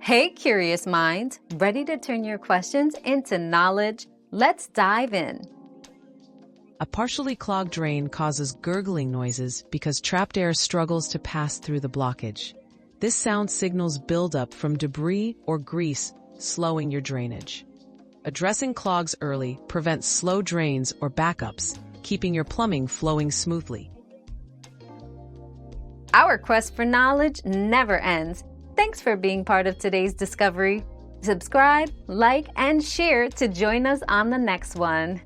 Hey, curious minds, ready to turn your questions into knowledge? Let's dive in. A partially clogged drain causes gurgling noises because trapped air struggles to pass through the blockage. This sound signals buildup from debris or grease, slowing your drainage. Addressing clogs early prevents slow drains or backups, keeping your plumbing flowing smoothly. Our quest for knowledge never ends. Thanks for being part of today's discovery. Subscribe, like, and share to join us on the next one.